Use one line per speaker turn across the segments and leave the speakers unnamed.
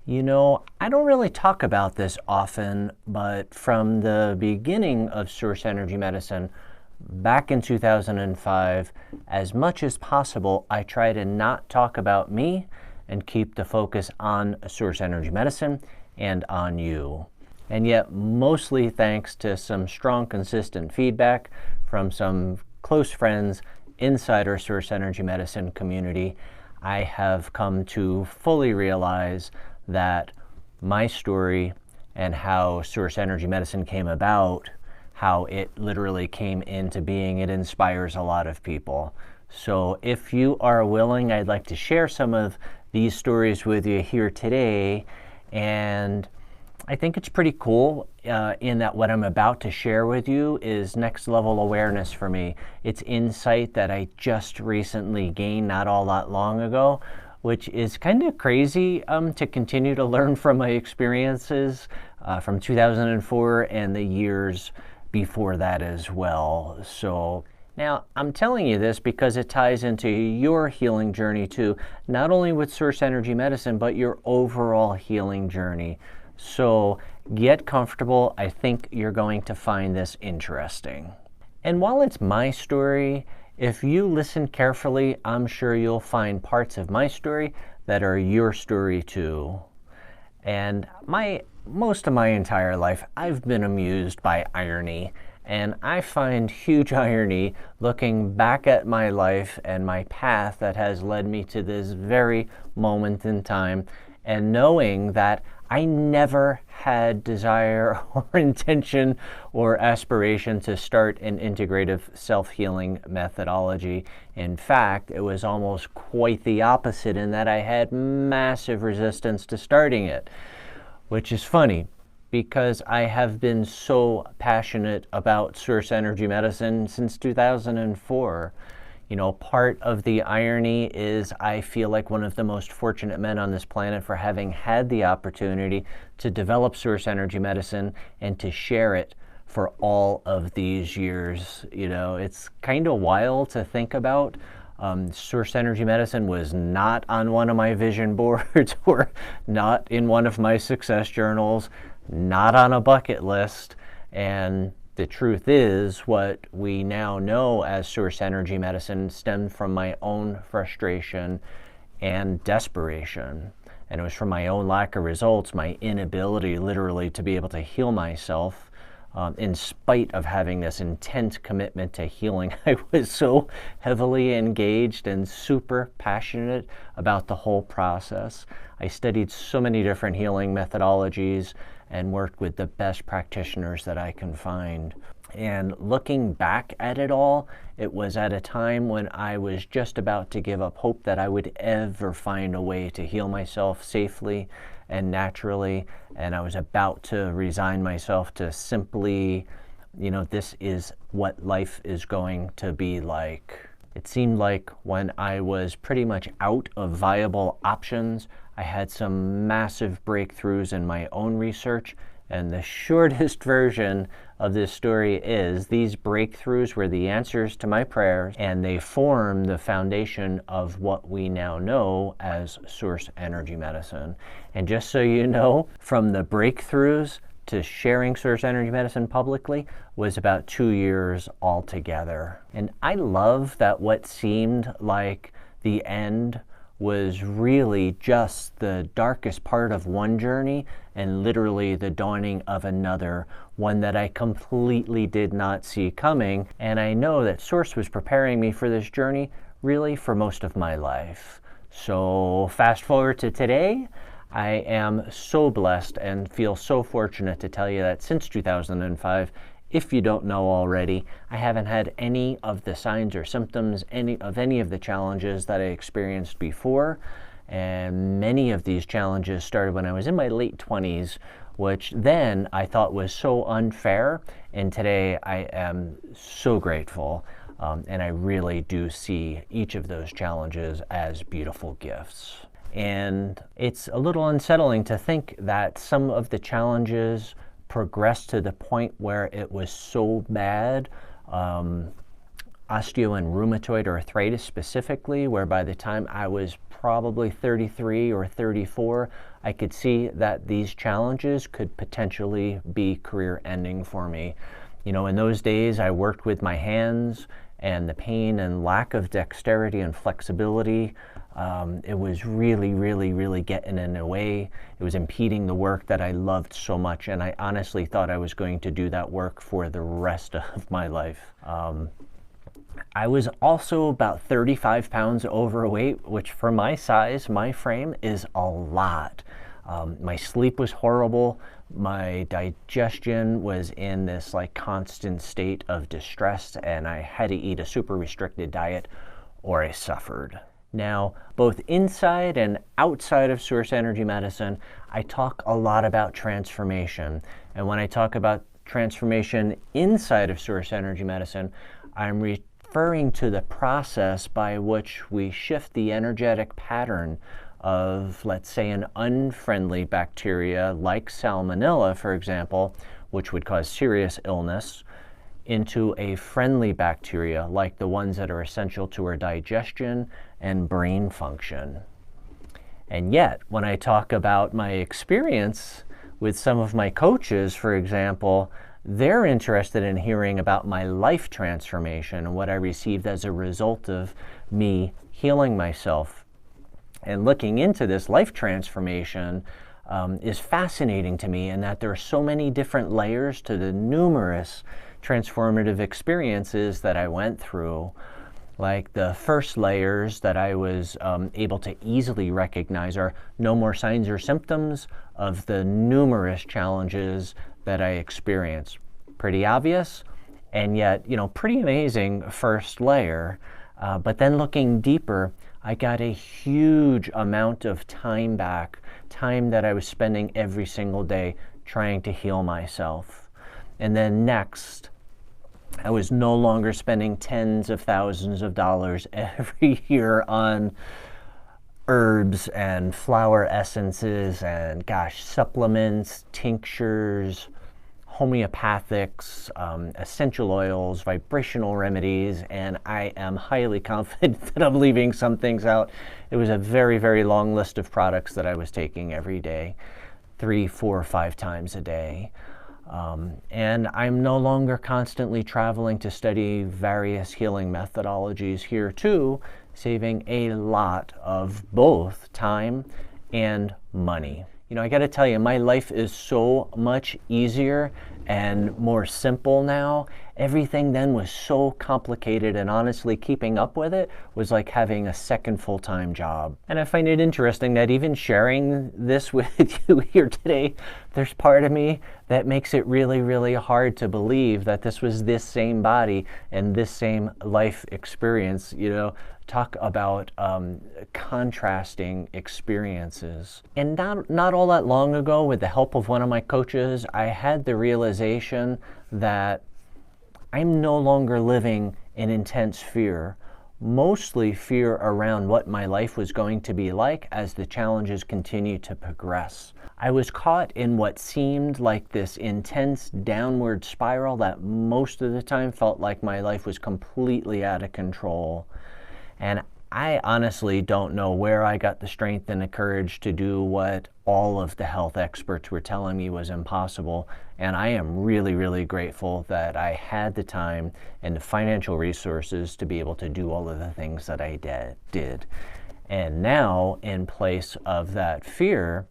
You know, I don't really talk about this often, but from the beginning of Source Energy Medicine, back in 2005, as much as possible, I try to not talk about me and keep the focus on Source Energy Medicine and on you. And yet, mostly thanks to some strong, consistent feedback from some close friends inside our Source Energy Medicine community, I have come to fully realize that my story and how Source Energy Medicine came about, how it literally came into being, it inspires a lot of people. So if you are willing, I'd like to share some of these stories with you here today. And I think it's pretty cool in that what I'm about to share with you is next level awareness for me. It's insight that I just recently gained not all that long ago, which is kind of crazy to continue to learn from my experiences from 2004 and the years before that as well. So now, I'm telling you this because it ties into your healing journey too, not only with Source Energy Medicine, but your overall healing journey. So get comfortable. I think you're going to find this interesting. And while it's my story, if you listen carefully, I'm sure you'll find parts of my story that are your story too. And most of my entire life, I've been amused by irony. And I find huge irony looking back at my life and my path that has led me to this very moment in time, and knowing that I never had desire or intention or aspiration to start an integrative self-healing methodology. In fact, it was almost quite the opposite in that I had massive resistance to starting it, which is funny because I have been so passionate about Source Energy Medicine since 2004. You know, part of the irony is I feel like one of the most fortunate men on this planet for having had the opportunity to develop Source Energy Medicine and to share it for all of these years. You know, it's kind of wild to think about. Source Energy Medicine was not on one of my vision boards or not in one of my success journals, not on a bucket list. And the truth is, what we now know as Source Energy Medicine stemmed from my own frustration and desperation. And it was from my own lack of results, my inability literally to be able to heal myself. In spite of having this intense commitment to healing, I was so heavily engaged and super passionate about the whole process. I studied so many different healing methodologies and worked with the best practitioners that I can find. And looking back at it all, it was at a time when I was just about to give up hope that I would ever find a way to heal myself safely and naturally, and I was about to resign myself to simply, you know, this is what life is going to be like. It seemed like when I was pretty much out of viable options, I had some massive breakthroughs in my own research, and the shortest version of this story is these breakthroughs were the answers to my prayers, and they form the foundation of what we now know as Source Energy Medicine. And just so you know, from the breakthroughs to sharing Source Energy Medicine publicly was about 2 years altogether. And I love that what seemed like the end was really just the darkest part of one journey and literally the dawning of another, one that I completely did not see coming. And I know that Source was preparing me for this journey really for most of my life. So fast forward to today, I am so blessed and feel so fortunate to tell you that since 2005, if you don't know already, I haven't had any of the signs or symptoms, any of the challenges that I experienced before. And many of these challenges started when I was in my late 20s, which then I thought was so unfair. And today I am so grateful. And I really do see each of those challenges as beautiful gifts. And it's a little unsettling to think that some of the challenges progressed to the point where it was so bad, osteo and rheumatoid arthritis specifically, where by the time I was probably 33 or 34, I could see that these challenges could potentially be career-ending for me. You know, in those days, I worked with my hands, and the pain and lack of dexterity and flexibility, it was really getting in the way. It was impeding the work that I loved so much, and I honestly thought I was going to do that work for the rest of my life. I was also about 35 pounds overweight, which for my size, my frame, is a lot. My sleep was horrible. My digestion was in this like constant state of distress, and I had to eat a super restricted diet or I suffered. Now, both inside and outside of Source Energy Medicine, I talk a lot about transformation. And when I talk about transformation inside of Source Energy Medicine, I'm referring to the process by which we shift the energetic pattern of, let's say, an unfriendly bacteria like Salmonella, for example, which would cause serious illness, into a friendly bacteria like the ones that are essential to our digestion and brain function. And yet, when I talk about my experience with some of my coaches, for example, they're interested in hearing about my life transformation and what I received as a result of me healing myself. And looking into this life transformation is fascinating to me, in that there are so many different layers to the numerous transformative experiences that I went through. Like the first layers that I was able to easily recognize are no more signs or symptoms of the numerous challenges that I experienced. Pretty obvious, and yet, you know, pretty amazing first layer. But then looking deeper, I got a huge amount of time back, time that I was spending every single day trying to heal myself. And then next, I was no longer spending tens of thousands of dollars every year on herbs and flower essences and, gosh, supplements, tinctures, homeopathics, essential oils, vibrational remedies, and I am highly confident that I'm leaving some things out. It was a very long list of products that I was taking every day, 3, 4, 5 times a day. And I'm no longer constantly traveling to study various healing methodologies here too, saving a lot of both time and money. You know, I got to tell you, my life is so much easier and more simple now. Everything then was so complicated, and honestly, keeping up with it was like having a second full-time job. And I find it interesting that even sharing this with you here today, there's part of me that makes it really hard to believe that this was this same body and this same life experience. You know, talk about contrasting experiences. And not all that long ago, with the help of one of my coaches, I had the realization that I'm no longer living in intense fear, mostly fear around what my life was going to be like as the challenges continue to progress. I was caught in what seemed like this intense downward spiral that most of the time felt like my life was completely out of control. And I honestly don't know where I got the strength and the courage to do what all of the health experts were telling me was impossible. And I am really grateful that I had the time and the financial resources to be able to do all of the things that I did. And now, in place of that fear,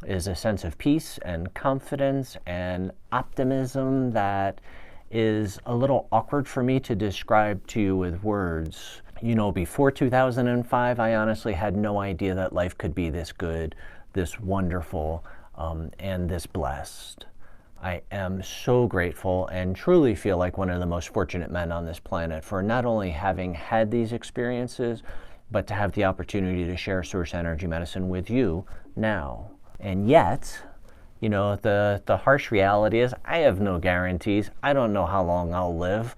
is a sense of peace and confidence and optimism that is a little awkward for me to describe to you with words. You know, before 2005, I honestly had no idea that life could be this good, this wonderful, and this blessed. I am so grateful and truly feel like one of the most fortunate men on this planet for not only having had these experiences, but to have the opportunity to share Source Energy Medicine with you now. And yet, you know, the harsh reality is I have no guarantees. I don't know how long I'll live.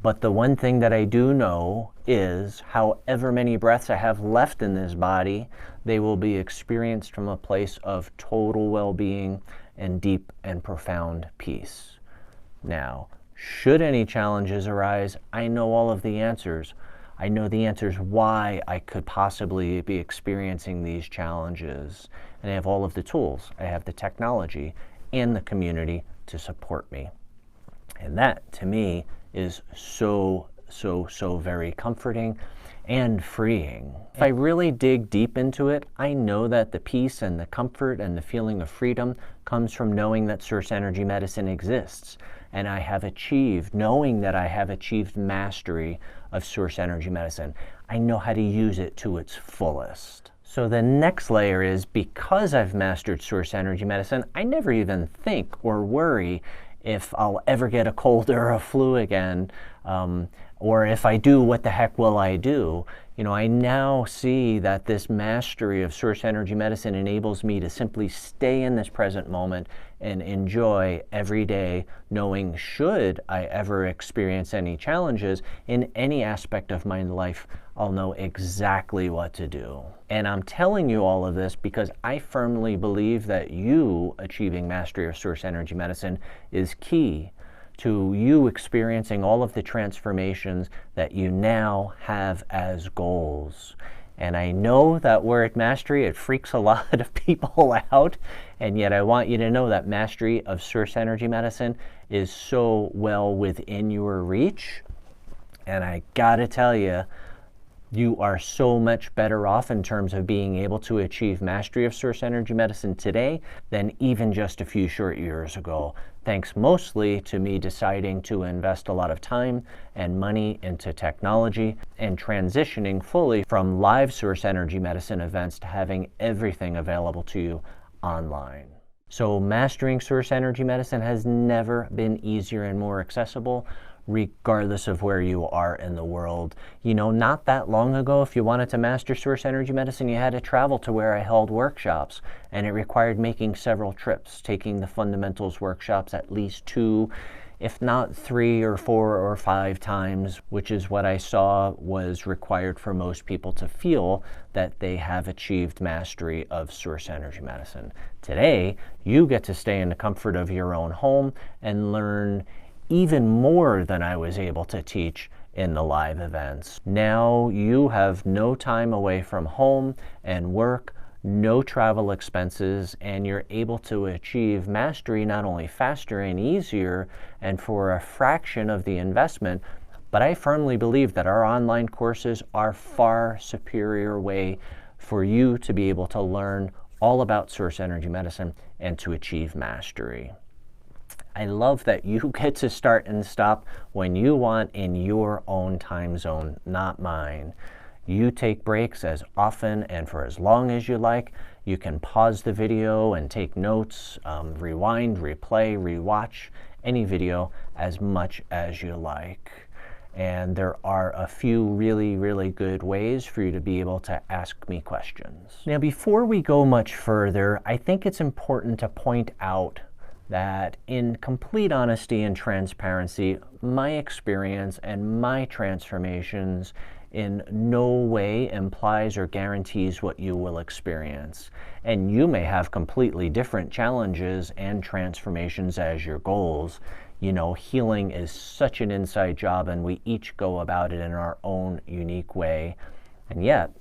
But the one thing that I do know is however many breaths I have left in this body, they will be experienced from a place of total well-being and deep and profound peace. Now, should any challenges arise, I know all of the answers. I know the answers why I could possibly be experiencing these challenges. And I have all of the tools. I have the technology and the community to support me. And that, to me, is so very comforting and freeing. If I really dig deep into it, I know that the peace and the comfort and the feeling of freedom comes from knowing that Source Energy Medicine exists. And I have achieved, knowing that I have achieved mastery of Source Energy Medicine. I know how to use it to its fullest. So the next layer is, because I've mastered Source Energy Medicine, I never even think or worry if I'll ever get a cold or a flu again, or if I do, what the heck will I do? You know, I now see that this mastery of Source Energy Medicine enables me to simply stay in this present moment and enjoy every day, knowing should I ever experience any challenges in any aspect of my life, I'll know exactly what to do. And I'm telling you all of this because I firmly believe that you achieving mastery of Source Energy Medicine is key to you experiencing all of the transformations that you now have as goals. And I know that word mastery, it freaks a lot of people out, and yet I want you to know that mastery of Source Energy Medicine is so well within your reach. And I gotta tell you, you are so much better off in terms of being able to achieve mastery of Source Energy Medicine today than even just a few short years ago. Thanks mostly to me deciding to invest a lot of time and money into technology and transitioning fully from live Source Energy Medicine events to having everything available to you online. So mastering Source Energy Medicine has never been easier and more accessible, regardless of where you are in the world. You know, not that long ago, if you wanted to master Source Energy Medicine, you had to travel to where I held workshops, and it required making several trips, taking the fundamentals workshops at least 2, if not 3 or 4 or 5 times, which is what I saw was required for most people to feel that they have achieved mastery of Source Energy Medicine. Today, you get to stay in the comfort of your own home and learn even more than I was able to teach in the live events. Now you have no time away from home and work, no travel expenses, and you're able to achieve mastery not only faster and easier and for a fraction of the investment, but I firmly believe that our online courses are far superior way for you to be able to learn all about Source Energy Medicine and to achieve mastery. I love that you get to start and stop when you want in your own time zone, not mine. You take breaks as often and for as long as you like. You can pause the video and take notes, rewind, replay, rewatch any video as much as you like. And there are a few really good ways for you to be able to ask me questions. Now, before we go much further, I think it's important to point out that in complete honesty and transparency, my experience and my transformations in no way implies or guarantees what you will experience. And you may have completely different challenges and transformations as your goals. You know, healing is such an inside job, and we each go about it in our own unique way. And yet,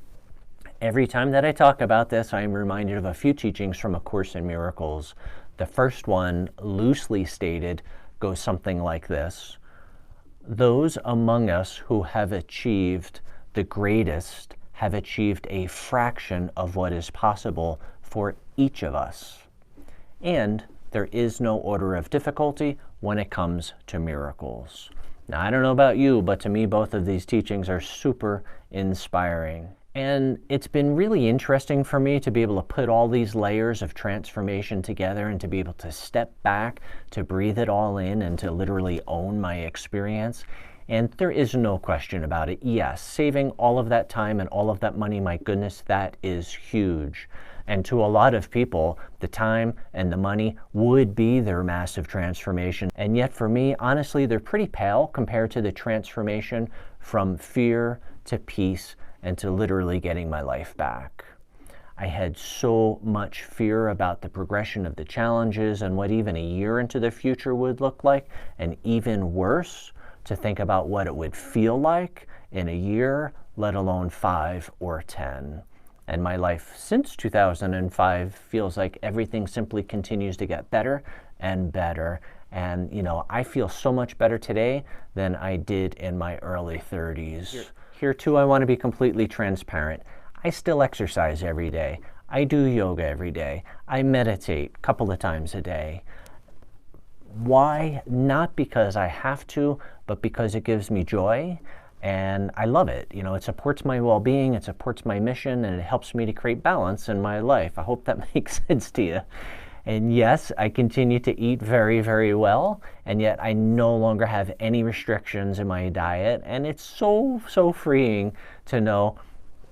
every time that I talk about this, I am reminded of a few teachings from A Course in Miracles. The first one, loosely stated, goes something like this: those among us who have achieved the greatest have achieved a fraction of what is possible for each of us. And there is no order of difficulty when it comes to miracles. Now, I don't know about you, but to me, both of these teachings are super inspiring. And it's been really interesting for me to be able to put all these layers of transformation together and to be able to step back, to breathe it all in, and to literally own my experience. And there is no question about it. Yes, saving all of that time and all of that money, my goodness, that is huge. And to a lot of people, the time and the money would be their massive transformation. And yet for me, honestly, they're pretty pale compared to the transformation from fear to peace and to literally getting my life back. I had so much fear about the progression of the challenges and what even a year into the future would look like, and even worse, to think about what it would feel like in a year, let alone 5 or 10. And my life since 2005 feels like everything simply continues to get better and better. And, I feel so much better today than I did in my early 30s. Here too, I want to be completely transparent. I still exercise every day. I do yoga every day. I meditate a couple of times a day. Why? Not because I have to, but because it gives me joy. And I love it. It supports my well-being, it supports my mission, and it helps me to create balance in my life. I hope that makes sense to you. And yes, I continue to eat very, very well, and yet I no longer have any restrictions in my diet. And it's so, so freeing to know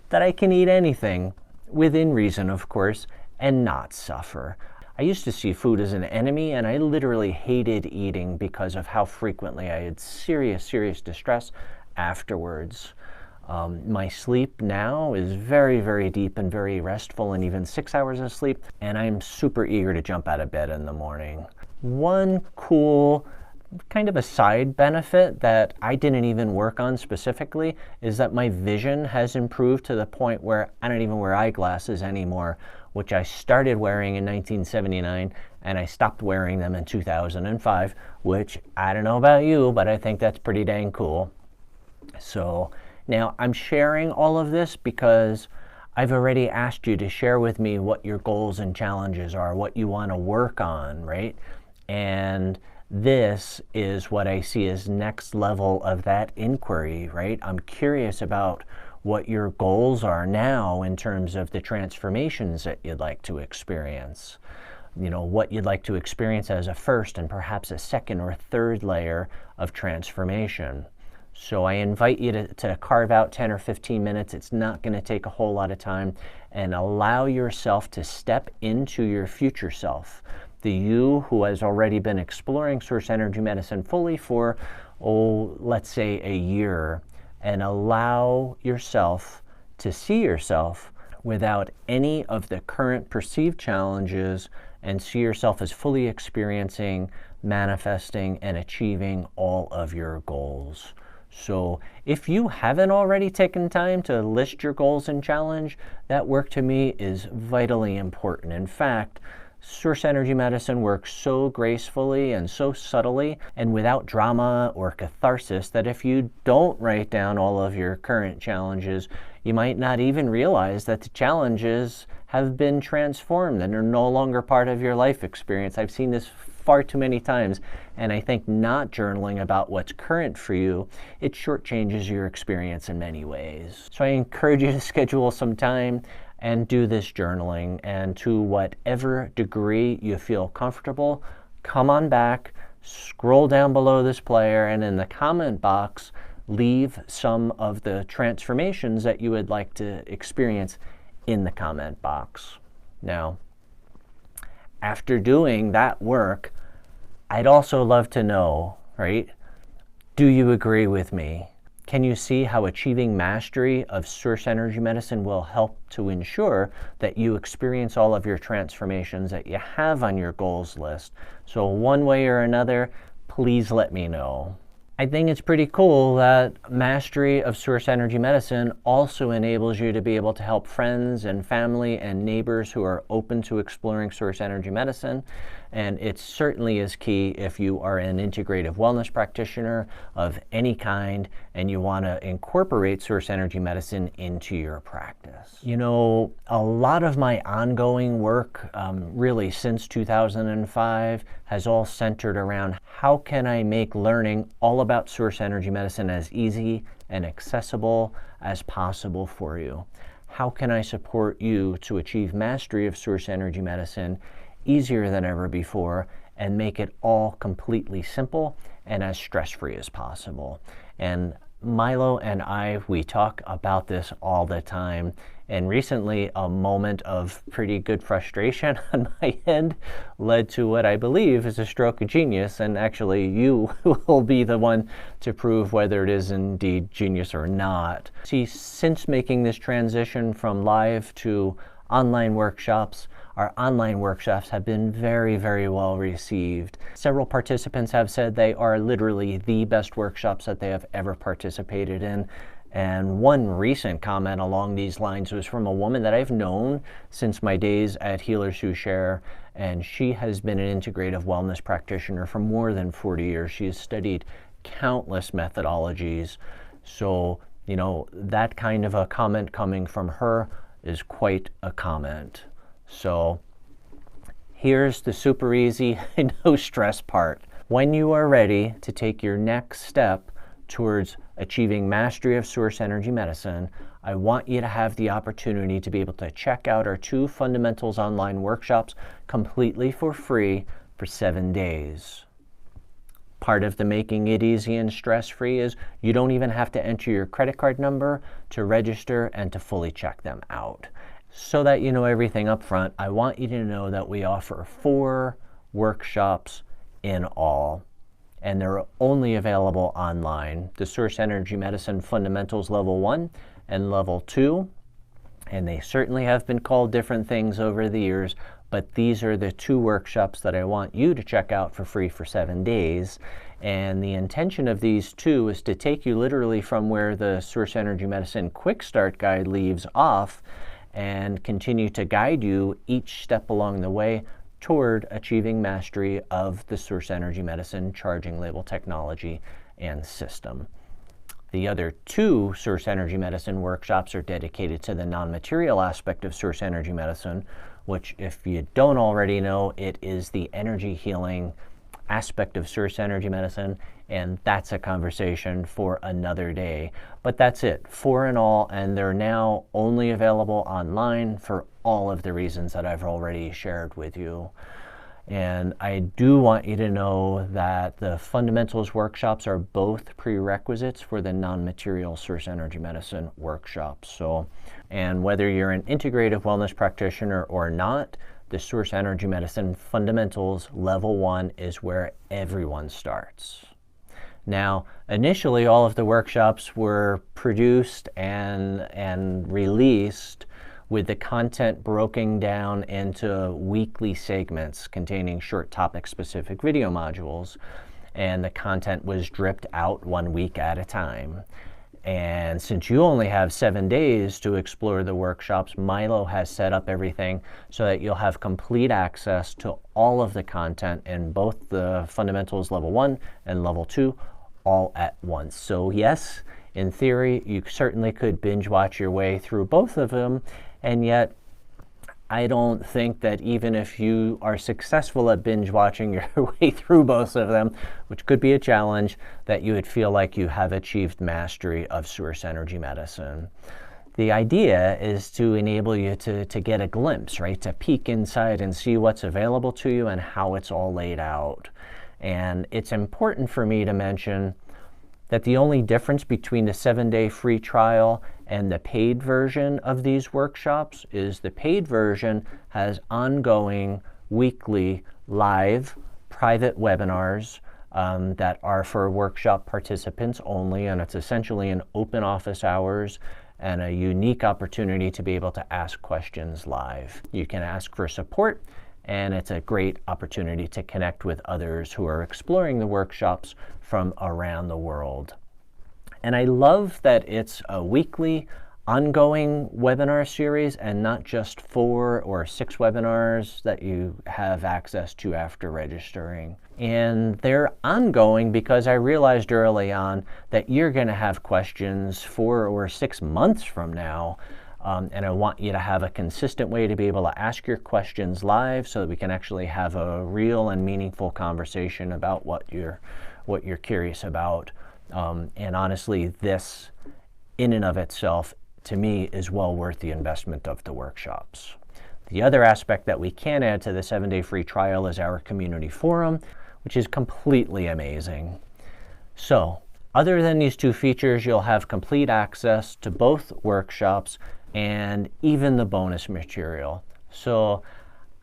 that I can eat anything, within reason, of course, and not suffer. I used to see food as an enemy, and I literally hated eating because of how frequently I had serious, serious distress afterwards. My sleep now is very, very deep and very restful, and even 6 hours of sleep, and I'm super eager to jump out of bed in the morning. One cool kind of a side benefit that I didn't even work on specifically is that my vision has improved to the point where I don't even wear eyeglasses anymore, which I started wearing in 1979, and I stopped wearing them in 2005, which I don't know about you, but I think that's pretty dang cool. So now I'm sharing all of this because I've already asked you to share with me what your goals and challenges are, what you want to work on, right? And this is what I see as next level of that inquiry, right? I'm curious about what your goals are now in terms of the transformations that you'd like to experience. What you'd like to experience as a first and perhaps a second or third layer of transformation. So I invite you to carve out 10 or 15 minutes. It's not going to take a whole lot of time, and allow yourself to step into your future self. The you who has already been exploring source energy medicine fully for, let's say a year, and allow yourself to see yourself without any of the current perceived challenges, and see yourself as fully experiencing, manifesting, and achieving all of your goals. So if you haven't already taken time to list your goals and challenge, that work to me is vitally important. In fact, source energy medicine works so gracefully and so subtly and without drama or catharsis that if you don't write down all of your current challenges, you might not even realize that the challenges have been transformed and are no longer part of your life experience. I've seen this far too many times, and I think not journaling about what's current for you, it shortchanges your experience in many ways. So I encourage you to schedule some time and do this journaling, and to whatever degree you feel comfortable, come on back, scroll down below this player, and in the comment box, leave some of the transformations that you would like to experience in the comment box. Now, after doing that work, I'd also love to know, right? Do you agree with me? Can you see how achieving mastery of source energy medicine will help to ensure that you experience all of your transformations that you have on your goals list? So one way or another, please let me know. I think it's pretty cool that mastery of source energy medicine also enables you to be able to help friends and family and neighbors who are open to exploring source energy medicine. And it certainly is key if you are an integrative wellness practitioner of any kind and you want to incorporate source energy medicine into your practice. You know, a lot of my ongoing work, really since 2005, has all centered around how can I make learning all about source energy medicine as easy and accessible as possible for you. How can I support you to achieve mastery of source energy medicine easier than ever before and make it all completely simple and as stress-free as possible? And Milo and I, we talk about this all the time. And recently, a moment of pretty good frustration on my end led to what I believe is a stroke of genius. And actually, you will be the one to prove whether it is indeed genius or not. See, since making this transition from live to online workshops, our online workshops have been very, very well received. Several participants have said they are literally the best workshops that they have ever participated in. And one recent comment along these lines was from a woman that I've known since my days at Healers Who Share, and she has been an integrative wellness practitioner for more than 40 years. She has studied countless methodologies. So, that kind of a comment coming from her is quite a comment. So, here's the super easy, no stress part. When you are ready to take your next step towards achieving mastery of source energy medicine, I want you to have the opportunity to be able to check out our 2 fundamentals online workshops completely for free for 7 days. Part of the making it easy and stress-free is you don't even have to enter your credit card number to register and to fully check them out. So that you know everything up front, I want you to know that we offer 4 workshops in all, and they're only available online. The Source Energy Medicine Fundamentals Level 1 and Level 2, and they certainly have been called different things over the years, but these are the 2 workshops that I want you to check out for free for 7 days. And the intention of these 2 is to take you literally from where the Source Energy Medicine Quick Start guide leaves off and continue to guide you each step along the way toward achieving mastery of the Source Energy Medicine charging label technology and system. The other 2 Source Energy Medicine workshops are dedicated to the non-material aspect of Source Energy Medicine, which, if you don't already know, it is the energy healing aspect of Source Energy Medicine, and that's a conversation for another day. But that's it, 4 in all, and they're now only available online for all of the reasons that I've already shared with you. And I do want you to know that the fundamentals workshops are both prerequisites for the non-material Source Energy Medicine workshops. So, and whether you're an integrative wellness practitioner or not, the Source Energy Medicine Fundamentals Level 1 is where everyone starts. Now, initially all of the workshops were produced and released with the content broken down into weekly segments containing short topic-specific video modules, and the content was dripped out 1 week at a time. And since you only have 7 days to explore the workshops, Milo has set up everything so that you'll have complete access to all of the content in both the Fundamentals Level 1 and Level 2 all at once. So yes, in theory, you certainly could binge watch your way through both of them, and yet I don't think that even if you are successful at binge watching your way through both of them, which could be a challenge, that you would feel like you have achieved mastery of Source Energy Medicine. The idea is to enable you to get a glimpse, right? To peek inside and see what's available to you and how it's all laid out. And it's important for me to mention that the only difference between the 7-day free trial and the paid version of these workshops is the paid version has ongoing weekly live private webinars that are for workshop participants only, and it's essentially an open office hours and a unique opportunity to be able to ask questions live. You can ask for support, and it's a great opportunity to connect with others who are exploring the workshops from around the world. And I love that it's a weekly ongoing webinar series and not just 4 or 6 webinars that you have access to after registering. And they're ongoing because I realized early on that you're going to have questions 4 or 6 months from now. And I want you to have a consistent way to be able to ask your questions live so that we can actually have a real and meaningful conversation about what you're curious about. And honestly, this in and of itself, to me, is well worth the investment of the workshops. The other aspect that we can add to the 7-day free trial is our community forum, which is completely amazing. So, other than these 2 features, you'll have complete access to both workshops and even the bonus material. So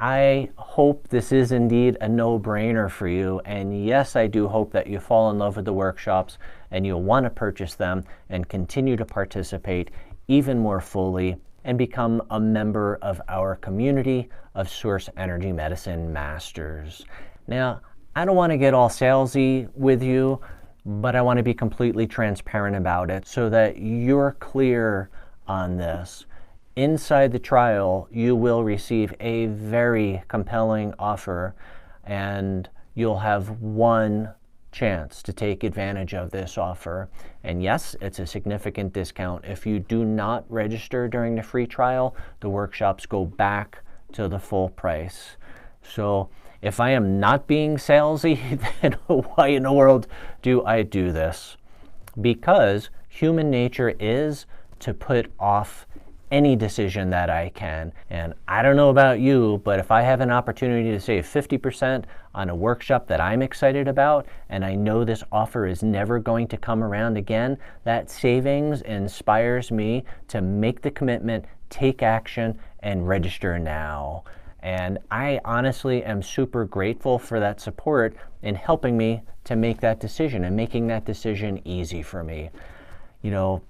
I hope this is indeed a no-brainer for you, and yes, I do hope that you fall in love with the workshops and you'll want to purchase them and continue to participate even more fully and become a member of our community of Source Energy Medicine Masters. Now, I don't want to get all salesy with you, but I want to be completely transparent about it so that you're clear on this. Inside the trial, you will receive a very compelling offer, and you'll have one chance to take advantage of this offer. And yes, it's a significant discount. If you do not register during the free trial, the workshops go back to the full price. So if I am not being salesy, then why in the world do I do this? Because human nature is to put off any decision that I can. And I don't know about you, but if I have an opportunity to save 50% on a workshop that I'm excited about, and I know this offer is never going to come around again, that savings inspires me to make the commitment, take action, and register now. And I honestly am super grateful for that support in helping me to make that decision and making that decision easy for me. You know,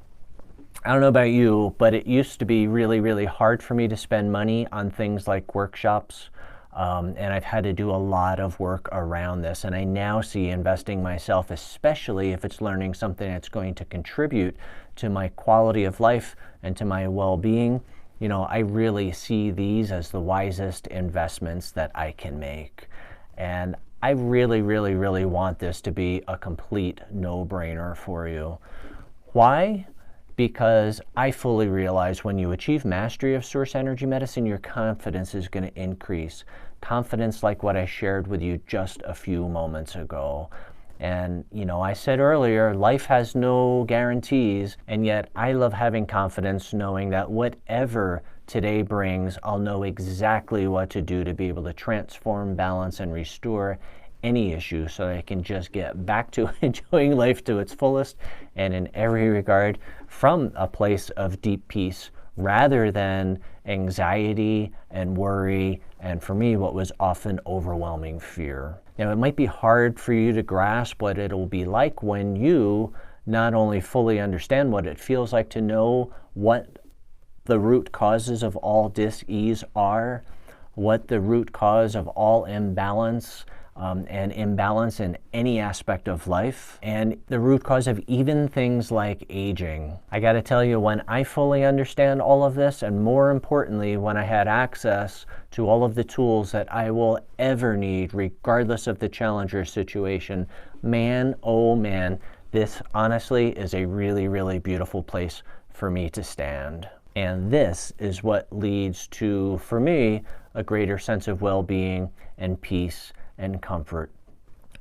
I don't know about you, but it used to be really, really hard for me to spend money on things like workshops. And I've had to do a lot of work around this. And I now see investing myself, especially if it's learning something that's going to contribute to my quality of life and to my well-being. You know, I really see these as the wisest investments that I can make. And I really, really, really want this to be a complete no-brainer for you. Why? Because I fully realize when you achieve mastery of source energy medicine, your confidence is going to increase. Confidence like what I shared with you just a few moments ago. And, you know, I said earlier, life has no guarantees, and yet I love having confidence knowing that whatever today brings, I'll know exactly what to do to be able to transform, balance, and restore any issue so that I can just get back to enjoying life to its fullest and in every regard from a place of deep peace rather than anxiety and worry and, for me, what was often overwhelming fear. Now, it might be hard for you to grasp what it'll be like when you not only fully understand what it feels like to know what the root causes of all dis-ease are, what the root cause of all imbalance and imbalance in any aspect of life, and the root cause of even things like aging. I gotta tell you, when I fully understand all of this, and more importantly, when I had access to all of the tools that I will ever need, regardless of the challenge or situation, man, oh man, this honestly is a really, really beautiful place for me to stand. And this is what leads to, for me, a greater sense of well-being and peace and comfort,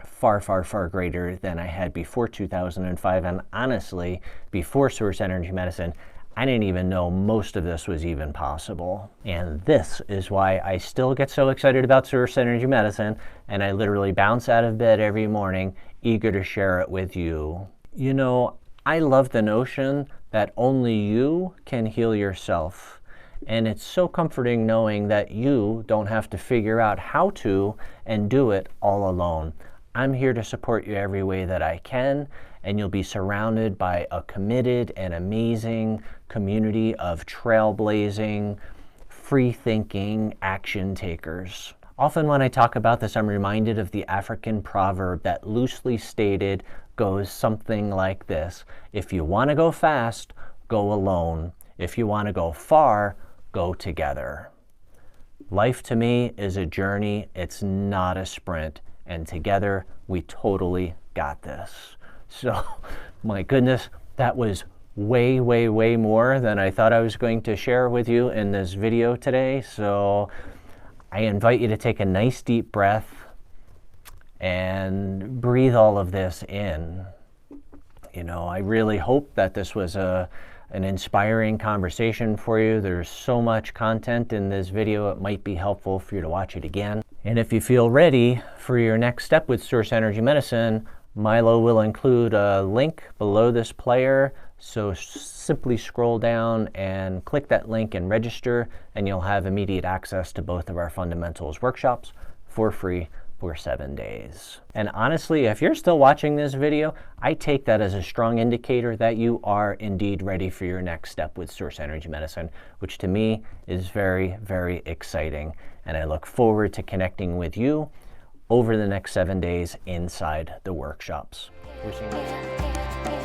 far, far, far greater than I had before 2005. And honestly, before Source Energy Medicine, I didn't even know most of this was even possible. And this is why I still get so excited about Source Energy Medicine, and I literally bounce out of bed every morning, eager to share it with you. You know, I love the notion that only you can heal yourself. And it's so comforting knowing that you don't have to figure out how to and do it all alone. I'm here to support you every way that I can, and you'll be surrounded by a committed and amazing community of trailblazing, free-thinking action takers. Often when I talk about this, I'm reminded of the African proverb that loosely stated goes something like this: if you want to go fast, go alone. If you want to go far, go together. Life to me is a journey, it's not a sprint, and together we totally got this. So, my goodness, that was way, way, way more than I thought I was going to share with you in this video today. So, I invite you to take a nice deep breath and breathe all of this in. You know, I really hope that this was an inspiring conversation for you. There's so much content in this video, it might be helpful for you to watch it again. And if you feel ready for your next step with Source Energy Medicine, Milo will include a link below this player. So simply scroll down and click that link and register, and you'll have immediate access to both of our fundamentals workshops for free for 7 days. And honestly, if you're still watching this video, I take that as a strong indicator that you are indeed ready for your next step with Source Energy Medicine, which to me is very, very exciting. And I look forward to connecting with you over the next 7 days inside the workshops. Wishing you